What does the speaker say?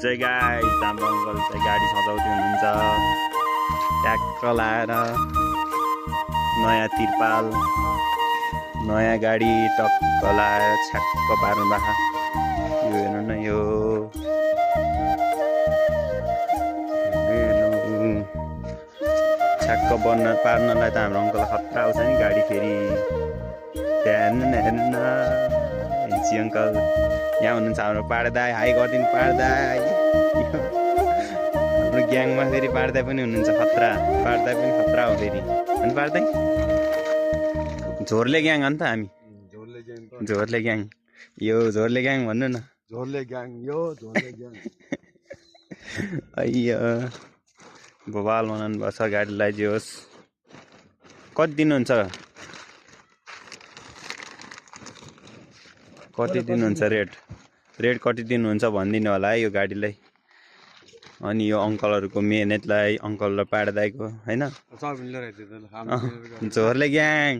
चाहिँ गाइस हाम्रो अङ्कल चाहिँ गाडी सजाउँदै हुनुहुन्छ ट्याक्क लाएर नयाँ तिरपाल नयाँ गाडी टक्क लाएर छ्याक्क पार्नु भएको यो हेर्नु न यो छ्याक्क पार्नलाई त हाम्रो अङ्कल खतरा आउँछ नि गाडी फेरि हेर्नु न हेन्सी अङ्कल यहाँ हुनुहुन्छ हाम्रो पाड्दा हाई गरिदिनु पाड्दा हाम्रो ग्याङमा फेरि पाड्दा पनि हुनुहुन्छ खतरा पाड्दा पनि खतरा हो फेरि अनि पाड्दै झोरले ग्याङ हो नि त हामी झोरले ग्याङ यो झोरले ग्याङ भन्नु न झोरले ग्याङ यो झोरले ग्याङ अಯ್यो बबाल बनाउनु भएको छ गाडीलाई जे होस् कति दिनुहुन्छ कति दिनुहुन्छ रेट कति दिनुहुन्छ भनिदिनु होला है यो गाडीलाई अनि यो अङ्कलहरूको मेहनतलाई अङ्कल र पाड्दाको होइन झोरले ग्याङ